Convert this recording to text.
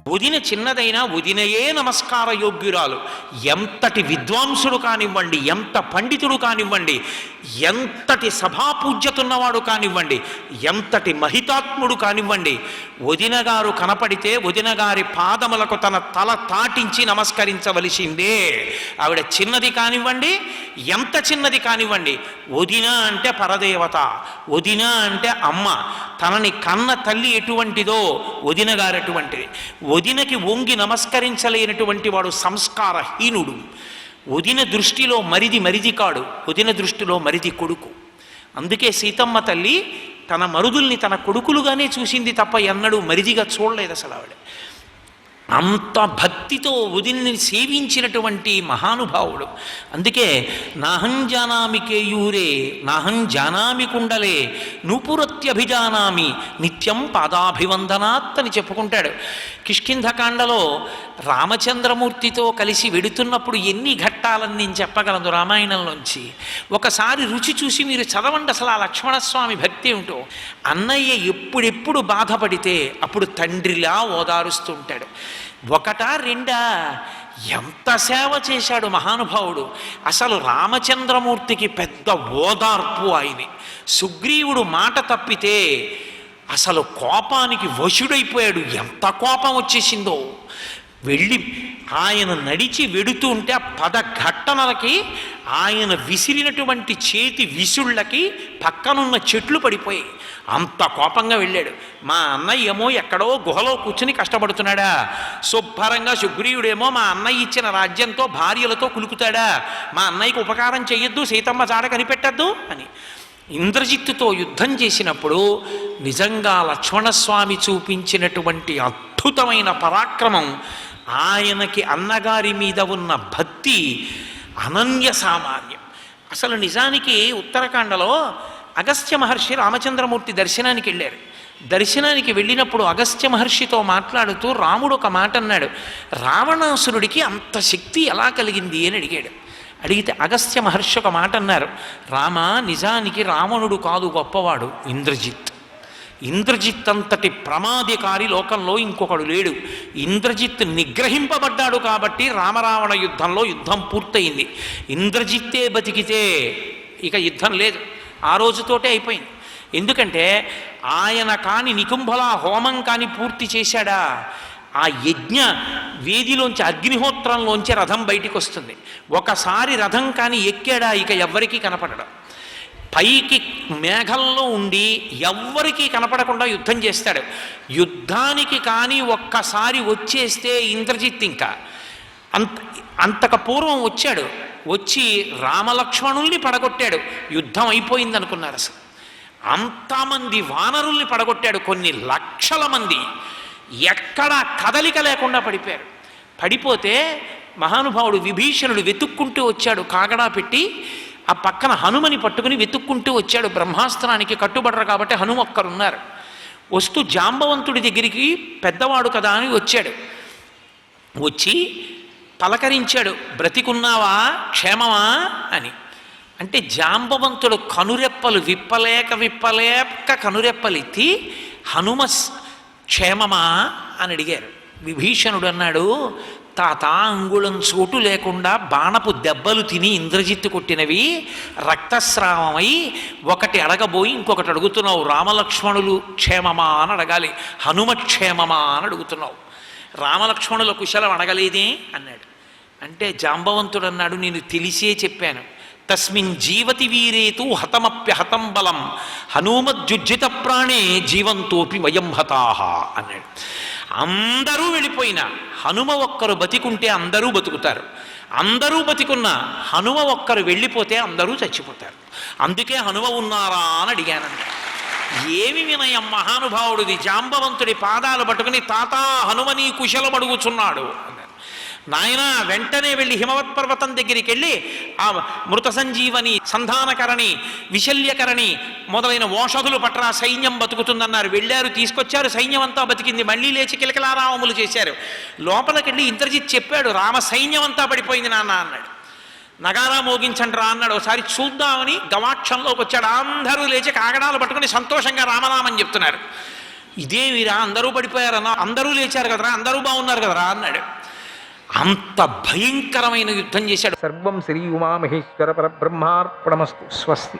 వదిన చిన్నదైనా వదినయే నమస్కార యోగ్యురాలు. ఎంతటి విద్వాంసుడు కానివ్వండి, ఎంత పండితుడు కానివ్వండి, ఎంతటి సభాపూజ్యతున్నవాడు కానివ్వండి, ఎంతటి మహితాత్ముడు కానివ్వండి, వదిన గారు కనపడితే వదిన గారి పాదములకు తన తల తాటించి నమస్కరించవలసిందే. ఆవిడ చిన్నది కానివ్వండి, ఎంత చిన్నది కానివ్వండి, వదిన అంటే పరదేవత, వదిన అంటే అమ్మ. తనని కన్న తల్లి ఎటువంటిదో వదిన గారు అటువంటిది. వదినకి వంగి నమస్కరించలేనటువంటి వాడు సంస్కారహీనుడు. వదిన దృష్టిలో మరిది కాడు, వదిన దృష్టిలో మరిది కొడుకు. అందుకే సీతమ్మ తల్లి తన మరుదుల్ని తన కొడుకులుగానే చూసింది తప్ప ఎన్నడూ మరిదిగా చూడలేదు అసలు ఆవిడ. అంత భక్తితో వదిన్ని సేవించినటువంటి మహానుభావుడు. అందుకే నాహం జానామి కేయూరే నాహం జానామి కుండలే నూపురత్యభిజానామి నిత్యం పాదాభివందనాత్ అని చెప్పుకుంటాడు. కిష్కింధకాండలో రామచంద్రమూర్తితో కలిసి వెడుతున్నప్పుడు ఎన్ని ఘట్టాలని నేను చెప్పగలను రామాయణంలోంచి. ఒకసారి రుచి చూసి మీరు చదవండి అసలు ఆ లక్ష్మణస్వామి భక్తి ఏమిటో. అన్నయ్య ఎప్పుడెప్పుడు బాధపడితే అప్పుడు తండ్రిలా ఓదారుస్తుంటాడు. ఒకటా రెండా, ఎంత సేవ చేశాడు మహానుభావుడు. అసలు రామచంద్రమూర్తికి పెద్ద ఓదార్పు ఆయనే. సుగ్రీవుడు మాట తప్పితే అసలు కోపానికి వశుడైపోయాడు. ఎంత కోపం వచ్చేసిందో. వెళ్ళి ఆయన నడిచి వెడుతూ ఉంటే ఆ పదఘట్టనలకి ఆయన విసిరినటువంటి చేతి విసుళ్ళకి పక్కనున్న చెట్లు పడిపోయాయి. అంత కోపంగా వెళ్ళాడు. మా అన్నయ్య ఏమో ఎక్కడో గుహలో కూర్చుని కష్టపడుతున్నాడా, శుభ్రంగా సుగ్రీవుడేమో మా అన్నయ్య ఇచ్చిన రాజ్యంతో భార్యలతో కులుకుతాడా, మా అన్నయ్యకు ఉపకారం చెయ్యొద్దు, సీతమ్మ జాడ కనిపెట్టద్దు అని ఇంద్రజిత్తుతో యుద్ధం చేసినప్పుడు నిజంగా లక్ష్మణస్వామి చూపించినటువంటి అద్భుతమైన పరాక్రమం, ఆయనకి అన్నగారి మీద ఉన్న భక్తి అనన్య సామాన్యం. అసలు నిజానికి ఉత్తరాఖండలో అగస్త్య మహర్షి రామచంద్రమూర్తి దర్శనానికి వెళ్ళారు. దర్శనానికి వెళ్ళినప్పుడు అగస్త్య మహర్షితో మాట్లాడుతూ రాముడు ఒక మాట అన్నాడు. రావణాసురుడికి అంత శక్తి ఎలా కలిగింది అని అడిగాడు. అడిగితే అగస్త్య మహర్షి ఒక మాట అన్నారు. రామ, నిజానికి రావణుడు కాదు గొప్పవాడు, ఇంద్రజిత్. ఇంద్రజిత్ అంతటి ప్రమాదకారి లోకంలో ఇంకొకడు లేడు. ఇంద్రజిత్ నిగ్రహింపబడ్డాడు కాబట్టి రామరావణ యుద్ధంలో యుద్ధం పూర్తయింది. ఇంద్రజిత్తే బతికితే ఇక యుద్ధం లేదు, ఆ రోజుతోటే అయిపోయింది. ఎందుకంటే ఆయన కాని నికుంభల హోమం కాని పూర్తి చేశాడా, ఆ యజ్ఞ వేదిలోంచి అగ్నిహోత్రంలోంచి రథం బయటికి వస్తుంది. ఒకసారి రథం కాని ఎక్కాడా ఇక ఎవ్వరికీ కనపడడం. పైకి మేఘంలో ఉండి ఎవ్వరికీ కనపడకుండా యుద్ధం చేస్తాడు. యుద్ధానికి కానీ ఒక్కసారి వచ్చేస్తే ఇంద్రజిత్ ఇంకా అంతకు పూర్వం వచ్చాడు. వచ్చి రామలక్ష్మణుల్ని పడగొట్టాడు. యుద్ధం అయిపోయింది అనుకున్నారు. అసలు అంతమంది వానరుల్ని పడగొట్టాడు. కొన్ని లక్షల మంది ఎక్కడా కదలిక లేకుండా పడిపోయారు. పడిపోతే మహానుభావుడు విభీషణుడు వెతుక్కుంటూ వచ్చాడు. కాగడా పెట్టి ఆ పక్కన హనుమని పట్టుకుని వెతుక్కుంటూ వచ్చాడు. బ్రహ్మాస్త్రానికి కట్టుబడరు కాబట్టి హనుమ ఒక్కరున్నారు. వస్తూ జాంబవంతుడి దగ్గరికి పెద్దవాడు కదా అని వచ్చాడు. వచ్చి పలకరించాడు, బ్రతికున్నావా, క్షేమమా అని. అంటే జాంబవంతుడు కనురెప్పలు విప్పలేక కనురెప్పలెత్తి హనుమ క్షేమమా అని అడిగారు. విభీషణుడు అన్నాడు, తాత, అంగుళం చోటు లేకుండా బాణపు దెబ్బలు తిని ఇంద్రజిత్తు కొట్టినవి రక్తస్రావమై ఒకటి అడగబోయి ఇంకొకటి అడుగుతున్నావు. రామలక్ష్మణులు క్షేమమా అని అడగాలి, హనుమ క్షేమమా అని అడుగుతున్నావు. రామలక్ష్మణుల కుశలం అడగలేదే అన్నాడు. అంటే జాంబవంతుడు అన్నాడు, నేను తెలిసే చెప్పాను. తస్మిన్ జీవతి వీరేతు హతమప్యహతం బలం హనుమజ్జుజ్జిత ప్రాణే జీవంతోపి వయం హతాహ అన్నాడు. అందరూ వెళ్ళిపోయినా హనుమ ఒక్కరు బతికుంటే అందరూ బతుకుతారు. అందరూ బతికున్న హనుమ ఒక్కరు వెళ్ళిపోతే అందరూ చచ్చిపోతారు. అందుకే హనుమ ఉన్నారా అని అడిగానంట. ఏమి వినయం మహానుభావుడిది. జాంబవంతుడి పాదాలు పట్టుకుని తాత హనుమని కుశలం అడుగుచున్నాడు అన్నారు. నాయన వెంటనే వెళ్ళి హిమవత్ పర్వతం దగ్గరికి వెళ్ళి ఆ మృత సంజీవని, సంధానకరణి, విశల్యకరణి మొదలైన ఓషధులు పట్రా, సైన్యం బతుకుతుందన్నారు. వెళ్ళారు, తీసుకొచ్చారు, సైన్యం అంతా బతికింది. మళ్ళీ లేచి కిలకిలారావములు చేశారు. లోపలికెళ్ళి ఇంద్రజిత్ చెప్పాడు, రామ సైన్యం అంతా పడిపోయింది నాన్న అన్నాడు. నగారా మోగించండి రా అన్నాడు. ఒకసారి చూద్దామని గవాక్షంలోకి వచ్చాడు. అందరూ లేచి కాగడాలు పట్టుకుని సంతోషంగా రామనామని చెప్తున్నారు. ఇదేమిరా అందరూ పడిపోయారన్నా, అందరూ లేచారు కదరా, అందరూ బాగున్నారు కదరా అన్నాడు. అంత భయంకరమైన యుద్ధం చేశాడు. సర్వం శ్రీ ఉమామహేశ్వర పరబ్రహ్మార్పణమస్తు. స్వస్తి.